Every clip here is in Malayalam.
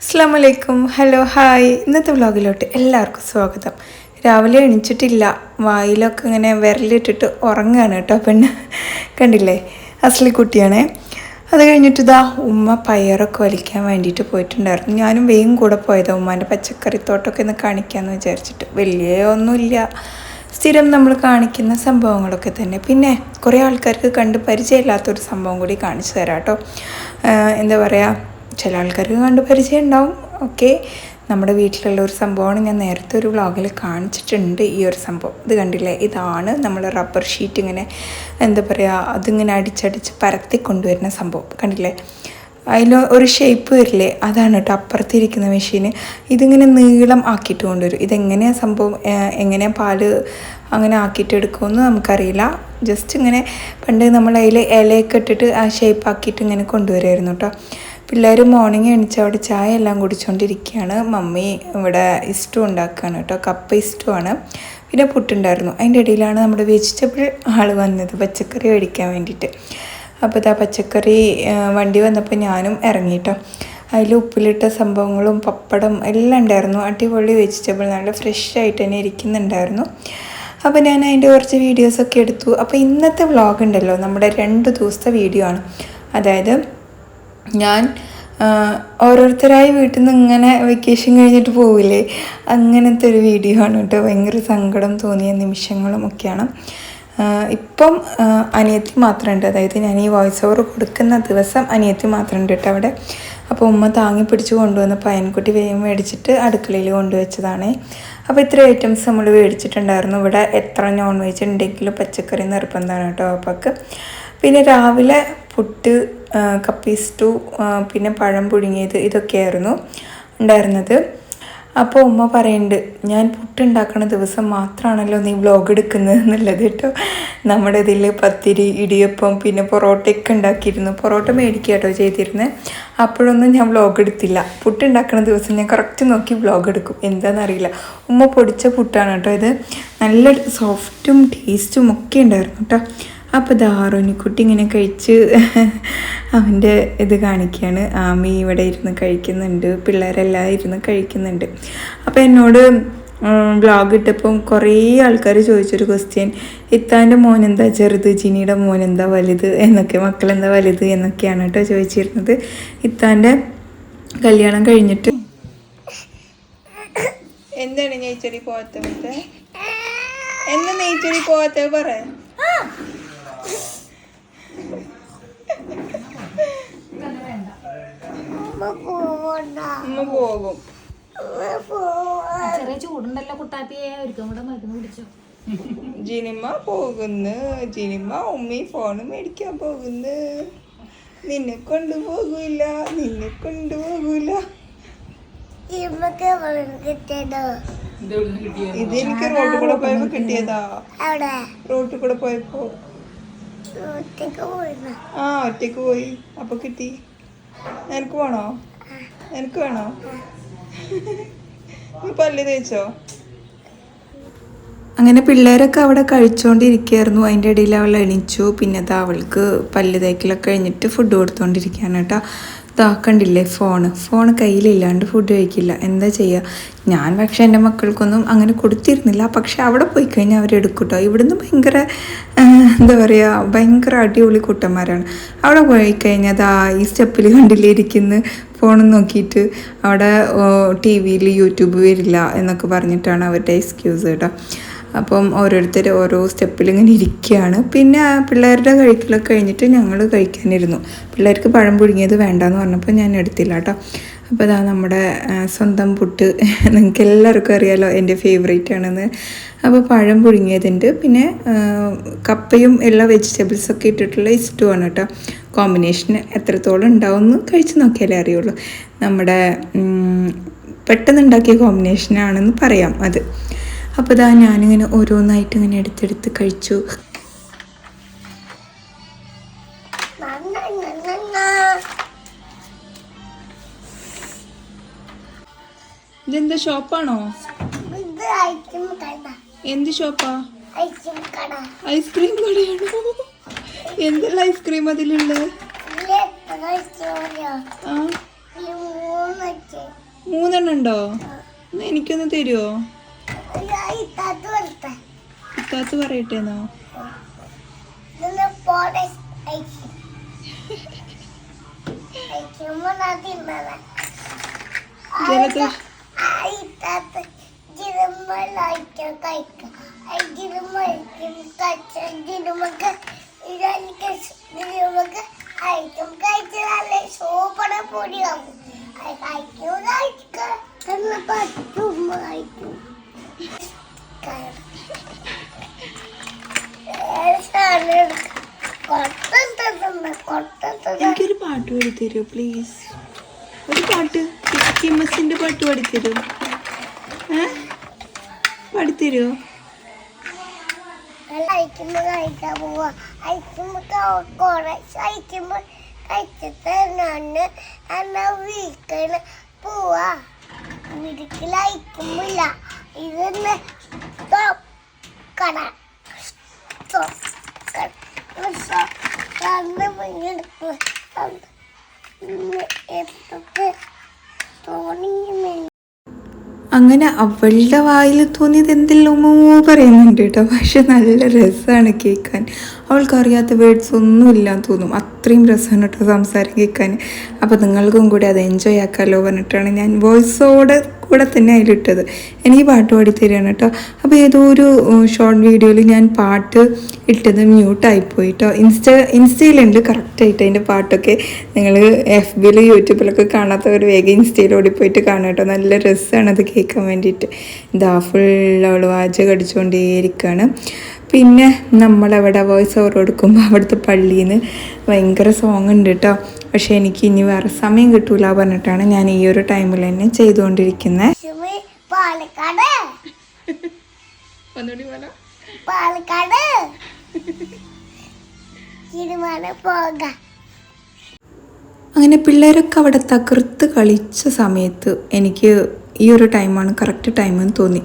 അസ്സലാമലൈക്കും. Hello hi. ഇന്നത്തെ വ്ളോഗിലോട്ട് എല്ലാവർക്കും സ്വാഗതം. രാവിലെ എണീച്ചിട്ടില്ല, വായിലൊക്കെ ഇങ്ങനെ വിരലിട്ടിട്ട് ഉറങ്ങുകയാണ് കേട്ടോ. പെണ്ണ് കണ്ടില്ലേ, അസ്ലി കുട്ടിയാണേ. അത് കഴിഞ്ഞിട്ട് ഇതാ ഉമ്മ പയറൊക്കെ വലിക്കാൻ വേണ്ടിയിട്ട് പോയിട്ടുണ്ടായിരുന്നു. ഞാനും വേഗം കൂടെ പോയതാണ് ഉമ്മാൻ്റെ പച്ചക്കറിത്തോട്ടമൊക്കെ ഒന്ന് കാണിക്കാമെന്ന് വിചാരിച്ചിട്ട്. വലിയ ഒന്നുമില്ല, സ്ഥിരം നമ്മൾ കാണിക്കുന്ന സംഭവങ്ങളൊക്കെ തന്നെ. പിന്നെ കുറേ ആൾക്കാർക്ക് കണ്ട് പരിചയമില്ലാത്തൊരു സംഭവം കൂടി കാണിച്ചു തരാം കേട്ടോ. എന്താ പറയുക, ചില ആൾക്കാർക്ക് കണ്ട് പരിചയം ഉണ്ടാവും. ഓക്കെ, നമ്മുടെ വീട്ടിലുള്ള ഒരു സംഭവമാണ്. ഞാൻ നേരത്തെ ഒരു വ്ളോഗിൽ കാണിച്ചിട്ടുണ്ട് ഈ ഒരു സംഭവം. ഇത് കണ്ടില്ലേ, ഇതാണ് നമ്മൾ റബ്ബർ ഷീറ്റ് ഇങ്ങനെ എന്താ പറയുക, അതിങ്ങനെ അടിച്ചടിച്ച് പരത്തി കൊണ്ടുവരുന്ന സംഭവം. കണ്ടില്ലേ, അതിൽ ഒരു ഷേപ്പ് വരില്ലേ, അതാണ് കേട്ടോ അപ്പുറത്തിരിക്കുന്ന മെഷീന്. ഇതിങ്ങനെ നീളം ആക്കിയിട്ട് കൊണ്ടുവരും. ഇതെങ്ങനെയാണ് സംഭവം, എങ്ങനെയാണ് പാല് അങ്ങനെ ആക്കിയിട്ട് എടുക്കുമെന്ന് നമുക്കറിയില്ല. ജസ്റ്റ് ഇങ്ങനെ പണ്ട് നമ്മൾ അതിൽ ഇലയൊക്കെ ഇട്ടിട്ട് ആ ഷേപ്പ് ആക്കിയിട്ട് ഇങ്ങനെ കൊണ്ടുവരുമായിരുന്നു കേട്ടോ. പിള്ളേർ മോർണിംഗ് എണീച്ച് അവിടെ ചായ എല്ലാം കുടിച്ചുകൊണ്ടിരിക്കുകയാണ്. മമ്മി ഇവിടെ ഇസ്റ്റു ഉണ്ടാക്കുകയാണ് കേട്ടോ, കപ്പ ഇസ്റ്റു ആണ്. പിന്നെ പുട്ടുണ്ടായിരുന്നു. അതിൻ്റെ ഇടയിലാണ് നമ്മുടെ വെജിറ്റബിൾ ആൾ വന്നത്, പച്ചക്കറി മേടിക്കാൻ വേണ്ടിയിട്ട്. അപ്പോൾ ഇതാ പച്ചക്കറി വണ്ടി വന്നപ്പോൾ ഞാനും ഇറങ്ങിയിട്ടോ. അതിൽ ഉപ്പിലിട്ട സംഭവങ്ങളും പപ്പടം എല്ലാം ഉണ്ടായിരുന്നു. അടിപൊളി വെജിറ്റബിൾ, നല്ല ഫ്രഷ് ആയിട്ട് തന്നെ ഇരിക്കുന്നുണ്ടായിരുന്നു. അപ്പോൾ ഞാൻ അതിൻ്റെ കുറച്ച് വീഡിയോസൊക്കെ എടുത്തു. അപ്പോൾ ഇന്നത്തെ വ്ളോഗ് ഉണ്ടല്ലോ, നമ്മുടെ 2 ദിവസത്തെ വീഡിയോ ആണ്. അതായത് ഞാൻ ഓരോരുത്തരായി വീട്ടിൽ നിന്ന് ഇങ്ങനെ വെക്കേഷൻ കഴിഞ്ഞിട്ട് പോവില്ലേ, അങ്ങനത്തെ ഒരു വീഡിയോ ആണ് കേട്ടോ. ഭയങ്കര സങ്കടം തോന്നിയ നിമിഷങ്ങളും ഒക്കെയാണ്. ഇപ്പം അനിയത്തി മാത്രമുണ്ട്, അതായത് ഞാൻ ഈ വോയിസ് ഓവർ കൊടുക്കുന്ന ദിവസം അനിയത്തി മാത്രമുണ്ട് കേട്ടോ അവിടെ. അപ്പോൾ ഉമ്മ താങ്ങി പിടിച്ച് കൊണ്ടുവന്ന പയൻകുട്ടി വേഗം മേടിച്ചിട്ട് അടുക്കളയിൽ കൊണ്ടുവച്ചതാണ്. അപ്പോൾ ഇത്ര ഐറ്റംസ് നമ്മൾ മേടിച്ചിട്ടുണ്ടായിരുന്നു. ഇവിടെ എത്ര നോൺ വെജ് ഉണ്ടെങ്കിലും പച്ചക്കറി നിർബന്ധമാണ് കേട്ടോ അപ്പൊക്ക്. പിന്നെ രാവിലെ പുട്ട്, കപ്പി സ്റ്റൂ, പിന്നെ പഴം പുഴുങ്ങിയത്, ഇതൊക്കെയായിരുന്നു ഉണ്ടായിരുന്നത്. അപ്പോൾ ഉമ്മ പറയുന്നുണ്ട്, ഞാൻ പുട്ടുണ്ടാക്കുന്ന ദിവസം മാത്രമാണല്ലോ നീ വ്ളോഗ് എടുക്കുന്നത് എന്നുള്ളത് കേട്ടോ. നമ്മുടെ ഇതിൽ പത്തിരി, ഇടിയപ്പം, പിന്നെ പൊറോട്ടയൊക്കെ ഉണ്ടാക്കിയിരുന്നു. പൊറോട്ട മേടിക്കുക കേട്ടോ ചെയ്തിരുന്നത്. അപ്പോഴൊന്നും ഞാൻ വ്ളോഗ് എടുത്തില്ല. പുട്ടുണ്ടാക്കുന്ന ദിവസം ഞാൻ കറക്റ്റ് നോക്കി വ്ളോഗ് എടുക്കും. എന്താണെന്നറിയില്ല, ഉമ്മ പൊടിച്ച പുട്ടാണ് കേട്ടോ ഇത്. നല്ല സോഫ്റ്റും ടേസ്റ്റും ഒക്കെ ഉണ്ടായിരുന്നു കേട്ടോ. അപ്പോൾ ദാറുനിക്കുട്ടി ഇങ്ങനെ കഴിച്ച് അവൻ്റെ ഇത് കാണിക്കുകയാണ്. ആമി ഇവിടെ ഇരുന്ന് കഴിക്കുന്നുണ്ട്, പിള്ളേരെല്ലാം ഇരുന്ന് കഴിക്കുന്നുണ്ട്. അപ്പോൾ എന്നോട് വ്ളോഗ് ഇട്ടപ്പം കുറേ ആൾക്കാർ ചോദിച്ചൊരു ക്വസ്റ്റ്യൻ, ഇത്താൻ്റെ മോനെന്താ ചെറുത്, ജിനിയുടെ മോനെന്താ വലുത് എന്നൊക്കെ, മക്കളെന്താ വലുത് എന്നൊക്കെയാണ് കേട്ടോ ചോദിച്ചിരുന്നത്. ഇത്താൻ്റെ കല്യാണം കഴിഞ്ഞിട്ട് എന്താണ് നെയ്ച്ചറി പോകാത്തത്, എന്താ നെയ്ച്ചറി പോകാത്തത് പറ. പോകും, ചെറിയ ചൂടുണ്ടല്ലോ കുട്ടാപ്പിയെ, ഒരിക്കലും കൂടെ മരുന്ന് പിടിച്ചോ. ജിനിമ പോകുന്നു, ജിനിമ ഉമ്മി ഫോണ് മേടിക്കാൻ പോകുന്നു. നിന്നെ കൊണ്ടുപോകൂല, നിന്നെ കൊണ്ടുപോകൂല. ഇതെനിക്ക് റോഡിൽ കൂടെ പോയപ്പോ കിട്ടിയതാ. റോഡിൽ കൂടെ പോയപ്പോ ഒറ്റക്ക് പോയി, അപ്പൊ കിട്ടി. എനിക്ക് വേണോ, എനിക്ക് വേണോ? നീ പല്ല് തേച്ചോ? അങ്ങനെ പിള്ളേരൊക്കെ അവിടെ കഴിച്ചുകൊണ്ടിരിക്കുകയായിരുന്നു. അതിൻ്റെ ഇടയിൽ അവൾ എണീച്ചു. പിന്നെ അത് അവൾക്ക് പല്ല് തേക്കലൊക്കെ കഴിഞ്ഞിട്ട് ഫുഡ് കൊടുത്തുകൊണ്ടിരിക്കുകയാണ് കേട്ടോ. കണ്ടില്ലേ, ഫോൺ കയ്യിലില്ലാണ്ട് ഫുഡ് കഴിക്കില്ല. എന്താ ചെയ്യുക, ഞാൻ പക്ഷേ എൻ്റെ മക്കൾക്കൊന്നും അങ്ങനെ കൊടുത്തിരുന്നില്ല. പക്ഷെ അവിടെ പോയി കഴിഞ്ഞാൽ അവരെടുക്കും കേട്ടോ. ഇവിടുന്ന് ഭയങ്കര എന്താ പറയുക, ഭയങ്കര അടിപൊളി കൂട്ടന്മാരാണ്. അവിടെ പോയി കഴിഞ്ഞാൽ ഈ സ്റ്റെപ്പിൽ കണ്ടില്ലേ ഇരിക്കുന്നു, ഫോണും നോക്കിയിട്ട്. അവിടെ ടി വിയിൽ യൂട്യൂബ് വരില്ല എന്നൊക്കെ പറഞ്ഞിട്ടാണ് അവരുടെ എക്സ്ക്യൂസ് കേട്ടോ. അപ്പം ഓരോരുത്തർ ഓരോ സ്റ്റെപ്പിൽ ഇങ്ങനെ ഇരിക്കുകയാണ്. പിന്നെ പിള്ളേരുടെ കഴിക്കലൊക്കെ കഴിഞ്ഞിട്ട് ഞങ്ങൾ കഴിക്കാനിരുന്നു. പിള്ളേർക്ക് പഴം പുഴുങ്ങിയത് വേണ്ടാന്ന് പറഞ്ഞപ്പോൾ ഞാൻ എടുത്തില്ല കേട്ടോ. അപ്പോൾ അതാ നമ്മുടെ സ്വന്തം പുട്ട്, നിങ്ങൾക്ക് എല്ലാവർക്കും അറിയാമല്ലോ എൻ്റെ ഫേവറേറ്റ് ആണെന്ന്. അപ്പോൾ പഴം പുഴുങ്ങിയതുണ്ട്, പിന്നെ കപ്പയും എല്ലാ വെജിറ്റബിൾസൊക്കെ ഇട്ടിട്ടുള്ള ഇഷ്ടമാണ് കേട്ടോ. കോമ്പിനേഷൻ എത്രത്തോളം ഉണ്ടാവുമെന്ന് കഴിച്ച് നോക്കിയാലേ അറിയുള്ളൂ. നമ്മുടെ പെട്ടെന്നുണ്ടാക്കിയ കോമ്പിനേഷനാണെന്ന് പറയാം അത്. അപ്പോൾ ഇതാ ഞാനിങ്ങനെ ഓരോന്നായിട്ട് ഇങ്ങനെ എടുത്തെടുത്ത് കഴിച്ചു. ഇതെന്താ ഷോപ്പാണോ? എന്ത് ഷോപ്പാ? ഐസ്ക്രീം കടയാണോ? എന്തെല്ലാം ഐസ്ക്രീം അതിലുള്ളത്? 3 ഉണ്ടോ? എനിക്കൊന്ന് തരുമോ? ഇത്താത്ത് പറയട്ടേന്നോ? ജലദോഷം എനിക്കൊരു പാട്ട് പാടിത്തരുമോ പ്ലീസ്? ഒരു പാട്ട്, കിമ്മസിന്റെ പാട്ട് പാടിത്തരുമോ? പാടിത്തരുമോ? കഴിക്കാൻ പോവാ. കഴിച്ചിട്ട് പോവാ. വീട്ടിലയക്കുമില്ല. ഇതൊന്ന് കട അങ്ങനെ അവളുടെ വായിൽ തോന്നിയത് എന്തെല്ലാമോ പറയുന്നുണ്ട് കേട്ടോ. പക്ഷെ നല്ല രസമാണ് കേൾക്കാൻ. അവൾക്കറിയാത്ത വേർഡ്സ് ഒന്നുമില്ലാന്ന് തോന്നും, അത്രയും രസമാണ് കേട്ടോ സംസാരം കേൾക്കാൻ. അപ്പോൾ നിങ്ങൾക്കും കൂടി അത് എൻജോയ് ആക്കാമല്ലോ പറഞ്ഞിട്ടാണ് ഞാൻ വോയിസോടെ കൂടെ തന്നെ അതിലിട്ടത്. എനിക്ക് പാട്ട് പാടി തരികയാണ് കേട്ടോ. അപ്പോൾ ഏതോ ഒരു ഷോർട്ട് വീഡിയോയിൽ ഞാൻ പാട്ട് ഇട്ടത് മ്യൂട്ടായിപ്പോയി കേട്ടോ. ഇൻസ്റ്റയിലുണ്ട് കറക്റ്റായിട്ട് അതിൻ്റെ പാട്ടൊക്കെ. നിങ്ങൾ FBയിൽ യൂട്യൂബിലൊക്കെ കാണാത്തവർ വേഗം ഇൻസ്റ്റയിൽ ഓടിപ്പോയിട്ട് കാണാം കേട്ടോ. നല്ല രസമാണ് അത് കേൾക്കാൻ വേണ്ടിയിട്ട്. ഇതാ ഫുൾ അവൾ വാചകം അടിച്ചുകൊണ്ടേയിരിക്കുകയാണ്. പിന്നെ നമ്മളവിടെ വോയിസ് ഓവർ കൊടുക്കുമ്പോൾ അവിടുത്തെ പള്ളിയിൽ നിന്ന് ഭയങ്കര സോങ് ഉണ്ട് കേട്ടോ. പക്ഷെ എനിക്ക് ഇനി വേറെ സമയം കിട്ടൂല പറഞ്ഞിട്ടാണ് ഞാൻ ഈ ഒരു ടൈമിൽ തന്നെ ചെയ്തുകൊണ്ടിരിക്കുന്നത്. അങ്ങനെ പിള്ളേരൊക്കെ അവിടെ തകർത്ത് കളിച്ച സമയത്ത് എനിക്ക് ഈ ഒരു ടൈമാണ് കറക്റ്റ് ടൈമെന്ന് തോന്നി.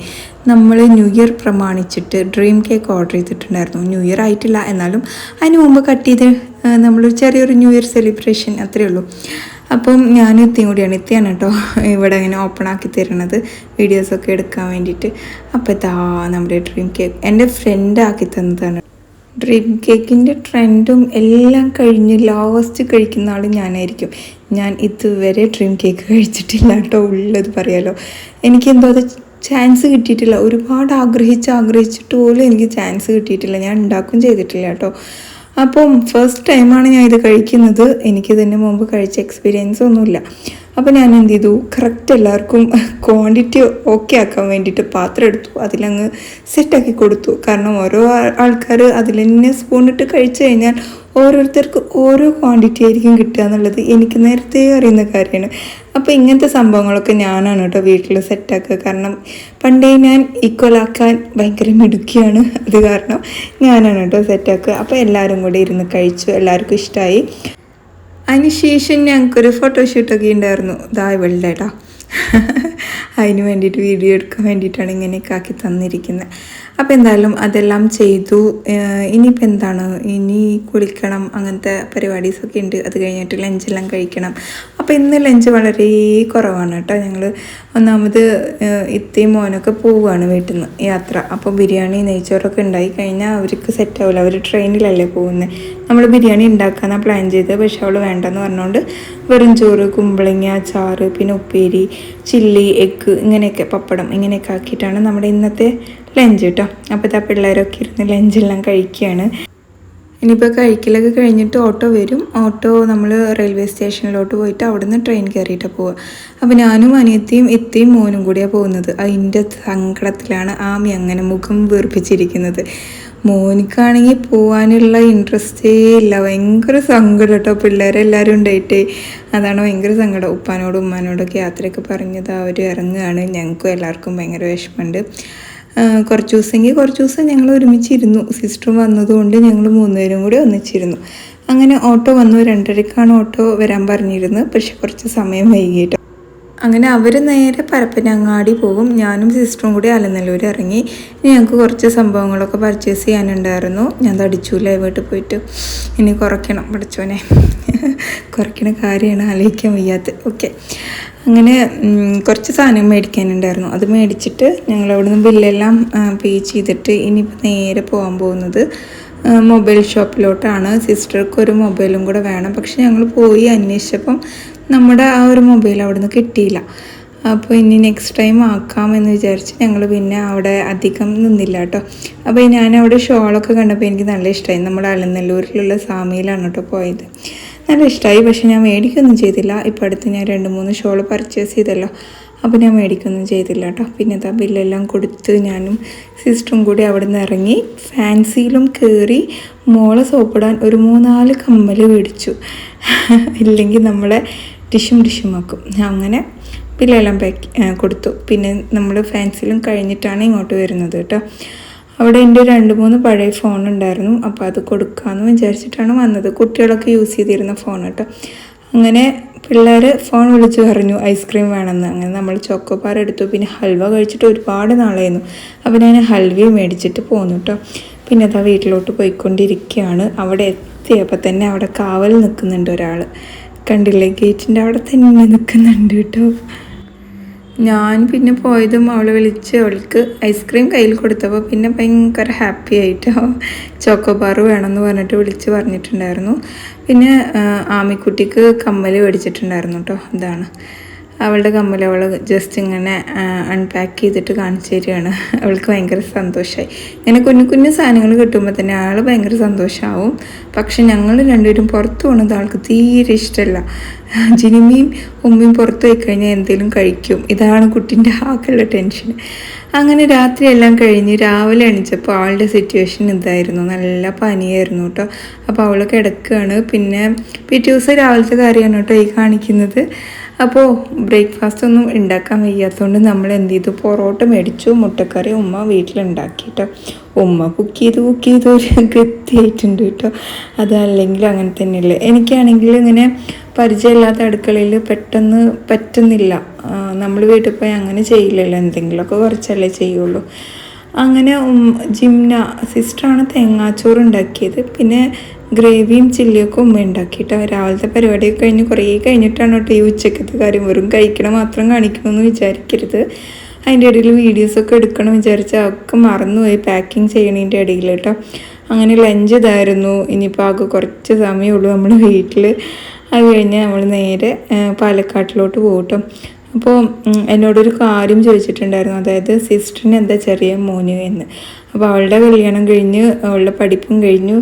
നമ്മൾ ന്യൂ ഇയർ പ്രമാണിച്ചിട്ട് ഡ്രീം കേക്ക് ഓർഡർ ചെയ്തിട്ടുണ്ടായിരുന്നു. ന്യൂ ഇയർ ആയിട്ടില്ല, എന്നാലും അതിന് മുമ്പ് കട്ട് ചെയ്ത് നമ്മളൊരു ചെറിയൊരു ന്യൂ ഇയർ സെലിബ്രേഷൻ അത്രയേ ഉള്ളൂ. അപ്പം ഞാൻ ഇത്തിയാണ് കേട്ടോ ഇവിടെ ഇങ്ങനെ ഓപ്പൺ ആക്കി തരുന്നത് വീഡിയോസൊക്കെ എടുക്കാൻ വേണ്ടിയിട്ട്. അപ്പോൾ ഇതാ നമ്മുടെ ഡ്രീം കേക്ക് എൻ്റെ ഫ്രണ്ട് ആക്കി തന്നതാണ്. ഡ്രീം കേക്കിൻ്റെ ട്രെൻഡും എല്ലാം കഴിഞ്ഞ് ലാസ്റ്റ് കഴിക്കുന്ന ആൾ ഞാനായിരിക്കും. ഞാൻ ഇതുവരെ ഡ്രീം കേക്ക് കഴിച്ചിട്ടില്ല കേട്ടോ, ഉള്ളത് പറയാലോ. എനിക്കെന്തോ അത് ചാൻസ് കിട്ടിയിട്ടില്ല. ഒരുപാട് ആഗ്രഹിച്ചിട്ട് പോലും എനിക്ക് ചാൻസ് കിട്ടിയിട്ടില്ല. ഞാൻ ഉണ്ടാക്കും ചെയ്തിട്ടില്ല കേട്ടോ. അപ്പം ഫസ്റ്റ് ടൈമാണ് ഞാൻ ഇത് കഴിക്കുന്നത്. എനിക്കിതിന് മുമ്പ് കഴിച്ച എക്സ്പീരിയൻസ് ഒന്നുമില്ല. അപ്പോൾ ഞാൻ എന്ത് ചെയ്തു, കറക്റ്റ് എല്ലാവർക്കും ക്വാണ്ടിറ്റി ഓക്കെ ആക്കാൻ വേണ്ടിയിട്ട് പാത്രം എടുത്തു, അതിലങ്ങ് സെറ്റാക്കി കൊടുത്തു. കാരണം ഓരോ ആൾക്കാർ അതിൽ തന്നെ സ്പൂണിട്ട് കഴിച്ചു കഴിഞ്ഞാൽ ഓരോരുത്തർക്ക് ഓരോ ക്വാണ്ടിറ്റി ആയിരിക്കും കിട്ടുക എന്നുള്ളത് എനിക്ക് നേരത്തെ അറിയുന്ന കാര്യമാണ്. അപ്പോൾ ഇങ്ങനത്തെ സംഭവങ്ങളൊക്കെ ഞാനാണ് കേട്ടോ വീട്ടിൽ സെറ്റാക്കുക. കാരണം പണ്ടേ ഞാൻ ഈക്വലാക്കാൻ ഭയങ്കര മിടുക്കിയാണ്. അത് കാരണം ഞാനാണ് കേട്ടോ സെറ്റാക്കുക. അപ്പോൾ എല്ലാവരും കൂടി ഇരുന്ന് കഴിച്ചു, എല്ലാവർക്കും ഇഷ്ടമായി. അതിനുശേഷം ഞങ്ങൾക്കൊരു ഫോട്ടോഷൂട്ടൊക്കെ ഉണ്ടായിരുന്നു. ദാ ഇവളുടെ കേട്ടോ. അതിന് വേണ്ടിയിട്ട് വീഡിയോ എടുക്കാൻ വേണ്ടിയിട്ടാണ് ഇങ്ങനെയൊക്കെ ആക്കി തന്നിരിക്കുന്നത്. അപ്പോൾ എന്തായാലും അതെല്ലാം ചെയ്തു. ഇനിയിപ്പോൾ എന്താണ്, ഇനി കുളിക്കണം, അങ്ങനത്തെ പരിപാടീസൊക്കെ ഉണ്ട്. അത് കഴിഞ്ഞിട്ട് ലഞ്ചെല്ലാം കഴിക്കണം. അപ്പോൾ ഇന്ന് ലഞ്ച് വളരെ കുറവാണ് കേട്ടോ. ഞങ്ങൾ ഒന്നാമത് ഇത്തയും മോനൊക്കെ പോവുകയാണ് വീട്ടിൽ നിന്ന് യാത്ര. അപ്പോൾ ബിരിയാണി നെയ്ച്ചോറൊക്കെ ഉണ്ടായി കഴിഞ്ഞാൽ അവർക്ക് സെറ്റാവില്ല. അവർ ട്രെയിനിലല്ലേ പോകുന്നത്. നമ്മൾ ബിരിയാണി ഉണ്ടാക്കാനാണ് പ്ലാൻ ചെയ്തത്. പക്ഷെ അവൾ വേണ്ടെന്ന് പറഞ്ഞുകൊണ്ട് വെറും ചോറ്, കുമ്പളങ്ങ ചാറ്, പിന്നെ ഉപ്പേരി, ചില്ലി, എഗ്ഗ്, ഇങ്ങനെയൊക്കെ പപ്പടം ഇങ്ങനെയൊക്കെ ആക്കിയിട്ടാണ് നമ്മുടെ ഇന്നത്തെ ലഞ്ച് കേട്ടോ. അപ്പോൾ ഇതാ പിള്ളേരൊക്കെ ഇരുന്ന് ലഞ്ചെല്ലാം കഴിക്കുകയാണ്. ഇനിയിപ്പോൾ കഴിക്കലൊക്കെ കഴിഞ്ഞിട്ട് ഓട്ടോ വരും. ഓട്ടോ നമ്മൾ റെയിൽവേ സ്റ്റേഷനിലോട്ട് പോയിട്ട് അവിടുന്ന് ട്രെയിൻ കയറിയിട്ടാണ് പോവുക. അപ്പോൾ ഞാനും അനിയത്തിയും ഇത്തയും മോനും കൂടിയാണ് പോകുന്നത്. അതിൻ്റെ സങ്കടത്തിലാണ് ആമി അങ്ങനെ മുഖം വീർപ്പിച്ചിരിക്കുന്നത്. മോനിക്കാണെങ്കിൽ പോകാനുള്ള ഇൻട്രസ്റ്റേ ഇല്ല. ഭയങ്കര സങ്കടം കേട്ടോ, പിള്ളേരെല്ലാവരും ഉണ്ടായിട്ടേ. അതാണ് ഭയങ്കര സങ്കടം. ഉപ്പാനോടും ഉമ്മാനോടൊക്കെ യാത്രയൊക്കെ പറഞ്ഞത് അവർ ഇറങ്ങുകയാണ്. ഞങ്ങൾക്കും എല്ലാവർക്കും ഭയങ്കര വിഷമമുണ്ട്. കുറച്ച് ദിവസം ഞങ്ങൾ ഒരുമിച്ചിരുന്നു. സിസ്റ്ററും വന്നതുകൊണ്ട് ഞങ്ങൾ 3 പേരും കൂടി ഒന്നിച്ചിരുന്നു. അങ്ങനെ ഓട്ടോ വന്നു. 2:30ക്കാണ് ഓട്ടോ വരാൻ പറഞ്ഞിരുന്നത്. പക്ഷെ കുറച്ച് സമയം വൈകിട്ടോ. അങ്ങനെ അവർ നേരെ പരപ്പനങ്ങാടി പോകും. ഞാനും സിസ്റ്ററും കൂടി അലനല്ലൂർ ഇറങ്ങി. ഇനി ഞങ്ങൾക്ക് കുറച്ച് സംഭവങ്ങളൊക്കെ പർച്ചേസ് ചെയ്യാനുണ്ടായിരുന്നു. ഞാൻ തടിച്ചൂല വീട്ടിൽ പോയിട്ട്. ഇനി കുറയ്ക്കണം, പഠിച്ചോനെ കുറയ്ക്കണ കാര്യമാണ് ആലോചിക്കാൻ വയ്യാത്തത്. ഓക്കെ, അങ്ങനെ കുറച്ച് സാധനം മേടിക്കാനുണ്ടായിരുന്നു. അത് മേടിച്ചിട്ട് ഞങ്ങൾ അവിടെ നിന്ന് ബില്ലെല്ലാം പേ ചെയ്തിട്ട് ഇനിയിപ്പോൾ നേരെ പോകാൻ പോകുന്നത് മൊബൈൽ ഷോപ്പിലോട്ടാണ്. സിസ്റ്റർക്ക് ഒരു മൊബൈലും കൂടെ വേണം. പക്ഷെ ഞങ്ങൾ പോയി അന്വേഷിച്ചപ്പം നമ്മുടെ ആ ഒരു മൊബൈൽ അവിടെ നിന്ന് കിട്ടിയില്ല. അപ്പോൾ ഇനി നെക്സ്റ്റ് ടൈം ആക്കാമെന്ന് വിചാരിച്ച് ഞങ്ങൾ പിന്നെ അവിടെ അധികം നിന്നില്ല കേട്ടോ. അപ്പോൾ ഞാനവിടെ ഷോളൊക്കെ കണ്ടപ്പോൾ എനിക്ക് നല്ല ഇഷ്ടമായി. നമ്മുടെ അലനല്ലൂരിലുള്ള സാമിയിലാണ് കേട്ടോ പോയത്. നല്ല ഇഷ്ടമായി. പക്ഷെ ഞാൻ മേടിക്കൊന്നും ചെയ്തില്ല. ഇപ്പോൾ അടുത്ത് ഞാൻ 2-3 ഷോൾ പർച്ചേസ് ചെയ്തല്ലോ, അപ്പോൾ ഞാൻ മേടിക്കൊന്നും ചെയ്തില്ല കേട്ടോ. പിന്നെ അതാ ബില്ലെല്ലാം കൊടുത്ത് ഞാനും സിസ്റ്ററും കൂടി അവിടെ നിന്ന് ഇറങ്ങി ഫാൻസിയിലും കയറി മോളെ സോപ്പിടാൻ ഒരു 3-4 കമ്മൽ മേടിച്ചു. ഇല്ലെങ്കിൽ നമ്മളെ ഡിഷുമാക്കും. അങ്ങനെ ബില്ലെല്ലാം കൊടുത്തു. പിന്നെ നമ്മൾ ഫാൻസിയിലും കഴിഞ്ഞിട്ടാണ് ഇങ്ങോട്ട് വരുന്നത് കേട്ടോ. അവിടെ എൻ്റെ 2-3 പഴയ ഫോൺ ഉണ്ടായിരുന്നു. അപ്പോൾ അത് കൊടുക്കാമെന്ന് വിചാരിച്ചിട്ടാണ് വന്നത്. കുട്ടികളൊക്കെ യൂസ് ചെയ്തിരുന്ന ഫോൺ കേട്ടോ. അങ്ങനെ പിള്ളേർ ഫോൺ വിളിച്ച് പറഞ്ഞു ഐസ്ക്രീം വേണമെന്ന്. അങ്ങനെ നമ്മൾ ചോക്കോബാർ എടുത്തു. പിന്നെ ഹൽവ കഴിച്ചിട്ട് ഒരുപാട് നാളായിരുന്നു. അപ്പോൾ ഞാൻ ഹൽവയും മേടിച്ചിട്ട് പോന്നു കേട്ടോ. പിന്നെ അതാ വീട്ടിലോട്ട് പോയിക്കൊണ്ടിരിക്കുകയാണ്. അവിടെ എത്തിയപ്പോൾ തന്നെ അവിടെ കാവൽ നിൽക്കുന്നുണ്ട് ഒരാൾ. കണ്ടില്ലേ, ഗേറ്റിൻ്റെ അവിടെ തന്നെ നിൽക്കുന്നുണ്ട് കേട്ടോ. ഞാൻ പിന്നെ പോയതും അവളെ വിളിച്ച് അവൾക്ക് ഐസ്ക്രീം കയ്യിൽ കൊടുത്തപ്പോൾ പിന്നെ ഭയങ്കര ഹാപ്പി ആയിട്ടോ. ചോക്കോബാർ വേണമെന്ന് പറഞ്ഞിട്ട് വിളിച്ച് പറഞ്ഞിട്ടുണ്ടായിരുന്നു. പിന്നെ ആമിക്കുട്ടിക്ക് കമ്മൽ മേടിച്ചിട്ടുണ്ടായിരുന്നു കേട്ടോ. ഇതാണ് അവളുടെ കമ്മൽ. അവൾ ജസ്റ്റ് ഇങ്ങനെ അൺപാക്ക് ചെയ്തിട്ട് കാണിച്ചു തരികയാണ്. അവൾക്ക് ഭയങ്കര സന്തോഷമായി. ഇങ്ങനെ കുഞ്ഞു സാധനങ്ങൾ കിട്ടുമ്പോൾ തന്നെ ആൾ ഭയങ്കര സന്തോഷമാവും. പക്ഷെ ഞങ്ങൾ രണ്ടുപേരും പുറത്ത് പോകുന്നത് ആൾക്ക് തീരെ ഇഷ്ടമല്ല. ജിനിമയും ഉമ്മയും പുറത്ത് പോയി കഴിഞ്ഞാൽ എന്തെങ്കിലും കഴിക്കും. ഇതാണ് കുട്ടീൻ്റെ ആകെയുള്ള ടെൻഷൻ. അങ്ങനെ രാത്രിയെല്ലാം കഴിഞ്ഞ് രാവിലെ എണീച്ചപ്പോൾ ആളുടെ സിറ്റുവേഷൻ ഇതായിരുന്നു. നല്ല പനിയായിരുന്നു കേട്ടോ. അപ്പോൾ അവൾ കിടക്കുകയാണ്. പിന്നെ പിറ്റേ ദിവസം രാവിലത്തെ കാര്യമാണ് കേട്ടോ ഈ കാണിക്കുന്നത്. അപ്പോൾ ബ്രേക്ക്ഫാസ്റ്റ് ഒന്നും ഉണ്ടാക്കാൻ വയ്യാത്തതുകൊണ്ട് നമ്മൾ എന്ത് ചെയ്തു, പൊറോട്ട മേടിച്ചു. മുട്ടക്കറി ഉമ്മ വീട്ടിലുണ്ടാക്കി കേട്ടോ. ഉമ്മ കുക്ക് ചെയ്ത് ഒരു ഗത്തിയായിട്ടുണ്ട് കേട്ടോ. അതല്ലെങ്കിൽ അങ്ങനെ തന്നെയല്ലേ. എനിക്കാണെങ്കിൽ ഇങ്ങനെ പരിചയമില്ലാത്ത അടുക്കളയിൽ പെട്ടെന്ന് പറ്റുന്നില്ല. നമ്മൾ വീട്ടിൽ പോയി അങ്ങനെ ചെയ്യില്ലല്ലോ, എന്തെങ്കിലുമൊക്കെ കുറച്ചല്ലേ ചെയ്യുള്ളൂ. അങ്ങനെ സിസ്റ്ററാണ് തേങ്ങാച്ചോറ് ഉണ്ടാക്കിയത്. പിന്നെ ഗ്രേവിയും ചില്ലിയൊക്കെ ഉമ്മ ഉണ്ടാക്കിയിട്ട് രാവിലത്തെ പരിപാടിയൊക്കെ കഴിഞ്ഞ് കുറേ കഴിഞ്ഞിട്ടാണ് കേട്ടോ ഈ ഉച്ചക്കത്തെ കാര്യം. വെറും കഴിക്കണം മാത്രം കാണിക്കണമെന്ന് വിചാരിക്കരുത്. അതിൻ്റെ ഇടയിൽ വീഡിയോസൊക്കെ എടുക്കണം വിചാരിച്ചാൽ ഒക്കെ മറന്നുപോയി പാക്കിങ് ചെയ്യണതിൻ്റെ ഇടയിൽ കേട്ടോ. അങ്ങനെ ലഞ്ച് ഇതായിരുന്നു. ഇനിയിപ്പോൾ ആകെ കുറച്ച് സമയമുള്ളൂ നമ്മൾ വീട്ടിൽ. അത് കഴിഞ്ഞ് നമ്മൾ നേരെ പാലക്കാട്ടിലോട്ട് പോകട്ടോ. അപ്പോൾ എന്നോടൊരു കാര്യം ചോദിച്ചിട്ടുണ്ടായിരുന്നു, അതായത് സിസ്റ്ററിന് എന്താ ചെറിയ മോന് എന്ന്. അപ്പോൾ അവളുടെ കല്യാണം കഴിഞ്ഞ് അവളുടെ പഠിപ്പും കഴിഞ്ഞു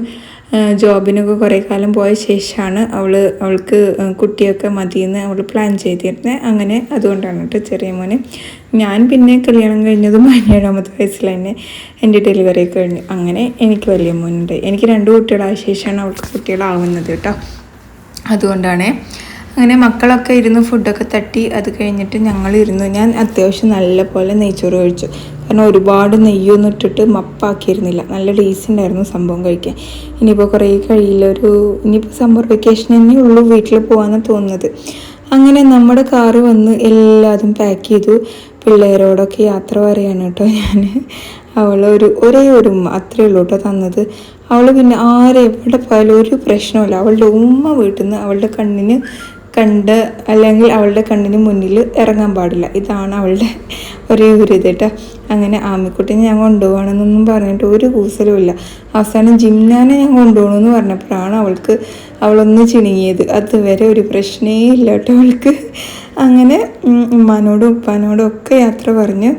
ജോബിനൊക്കെ കുറേ കാലം പോയ ശേഷമാണ് അവൾക്ക് കുട്ടിയൊക്കെ മതിയെന്ന് അവൾ പ്ലാൻ ചെയ്തിരുന്നത്. അങ്ങനെ അതുകൊണ്ടാണ് കേട്ടോ ചെറിയ മോന്. ഞാൻ പിന്നെ കല്യാണം കഴിഞ്ഞതും 17-ാമത്തെ വയസ്സിൽ തന്നെ എൻ്റെ ഡെലിവറി കഴിഞ്ഞു. അങ്ങനെ എനിക്ക് വലിയ മോനുണ്ട്. എനിക്ക് 2 കുട്ടികളായ ശേഷമാണ് അവൾക്ക് കുട്ടികളാവുന്നത് കേട്ടോ. അതുകൊണ്ടാണ്. അങ്ങനെ മക്കളൊക്കെ ഇരുന്ന് ഫുഡൊക്കെ തട്ടി അത് കഴിഞ്ഞിട്ട് ഞങ്ങളിരുന്നു. ഞാൻ അത്യാവശ്യം നല്ല പോലെ നെയ്ച്ചോറ് കഴിച്ചു. കാരണം ഒരുപാട് നെയ്യൊന്നും ഇട്ടിട്ട് മപ്പാക്കിയിരുന്നില്ല. നല്ല ടേസ്റ്റ് ഉണ്ടായിരുന്നു സംഭവം കഴിക്കാൻ. ഇനിയിപ്പോൾ കുറേ കഴിയില്ല, ഇനിയിപ്പോൾ സമ്മർ വെക്കേഷൻ തന്നെ ഉള്ളൂ വീട്ടിൽ പോകാമെന്നാണ് തോന്നുന്നത്. അങ്ങനെ നമ്മുടെ കാറ് വന്ന് എല്ലാതും പാക്ക് ചെയ്തു. പിള്ളേരോടൊക്കെ യാത്ര പറയാണ് കേട്ടോ ഞാൻ. ഒരേ ഒരു ഉമ്മ അത്രയേ ഉള്ളൂ കേട്ടോ തന്നത്. അവൾ പിന്നെ എവിടെ പോയാലും ഒരു പ്രശ്നമില്ല. അവളുടെ ഉമ്മ വീട്ടിൽ നിന്ന് അവളുടെ കണ്ണിന് അല്ലെങ്കിൽ അവളുടെ കണ്ണിന് മുന്നിൽ ഇറങ്ങാൻ പാടില്ല. ഇതാണ് അവളുടെ ഒരേ ഒരു ഇത് കേട്ടോ. അങ്ങനെ ആമിക്കുട്ടിനെ ഞാൻ കൊണ്ടുപോകണമെന്നൊന്നും പറഞ്ഞിട്ട് ഒരു കൂസലും ഇല്ല. അവസാനം ജിംനാനെ ഞാൻ കൊണ്ടുപോകണമെന്ന് പറഞ്ഞപ്പോഴാണ് അവളൊന്ന് ചിണുങ്ങിയത്. അതുവരെ ഒരു പ്രശ്നമേ ഇല്ല കേട്ടോ അവൾക്ക്. അങ്ങനെ ഉമ്മാനോടും ഉപ്പാനോടും ഒക്കെ യാത്ര പറഞ്ഞ്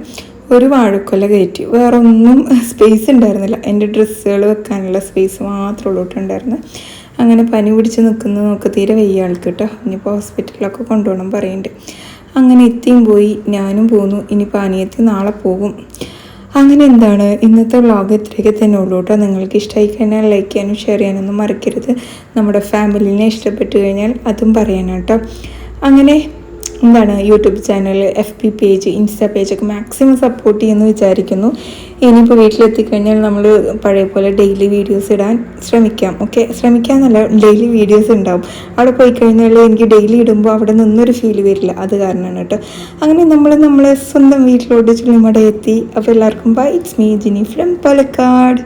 ഒരു വാഴക്കൊല കയറ്റി. വേറെ ഒന്നും സ്പേസ് ഉണ്ടായിരുന്നില്ല. എൻ്റെ ഡ്രസ്സുകൾ വെക്കാനുള്ള സ്പേസ് മാത്രമേ ഉള്ളൂട്ടുണ്ടായിരുന്നു. അങ്ങനെ പനി പിടിച്ച് നിൽക്കുന്നത് തീരെ വയ്യ ആൾക്ക് കേട്ടോ. ഇനിയിപ്പോൾ ഹോസ്പിറ്റലിലൊക്കെ കൊണ്ടുപോകണം പറയുന്നുണ്ട്. അങ്ങനെ എത്തിയും പോയി, ഞാനും പോന്നു. ഇനിയിപ്പോൾ അനിയത്തി നാളെ പോകും. അങ്ങനെ എന്താണ് ഇന്നത്തെ വ്ളോഗ് ഇത്രയൊക്കെ തന്നെ ഉള്ളൂ കേട്ടോ. നിങ്ങൾക്ക് ഇഷ്ടമായി കഴിഞ്ഞാൽ ലൈക്ക് ചെയ്യാനും ഷെയർ ചെയ്യാനൊന്നും മറക്കരുത്. നമ്മുടെ ഫാമിലിനെ ഇഷ്ടപ്പെട്ട് കഴിഞ്ഞാൽ അതും പറയാനാണ് കേട്ടോ. അങ്ങനെ എന്താണ് YouTube channel, FB page, insta പേജൊക്കെ മാക്സിമം സപ്പോർട്ട് ചെയ്യുമെന്ന് വിചാരിക്കുന്നു. ഇനിയിപ്പോൾ വീട്ടിലെത്തിക്കഴിഞ്ഞാൽ നമ്മൾ പഴയ പോലെ ഡെയിലി വീഡിയോസ് ഇടാൻ ശ്രമിക്കാം. ശ്രമിക്കാമെന്നല്ല, ഡെയിലി വീഡിയോസ് ഉണ്ടാവും. അവിടെ പോയി കഴിഞ്ഞാൽ എനിക്ക് ഡെയിലി ഇടുമ്പോൾ അവിടെ നിന്നൊരു ഫീൽ വരില്ല. അത് കാരണമാണ് കേട്ടോ. അങ്ങനെ നമ്മളെ സ്വന്തം വീട്ടിലോട്ട് ചുള്ളിമട എത്തി. അപ്പോൾ എല്ലാവർക്കും bye. It's me Jini from Palakkad.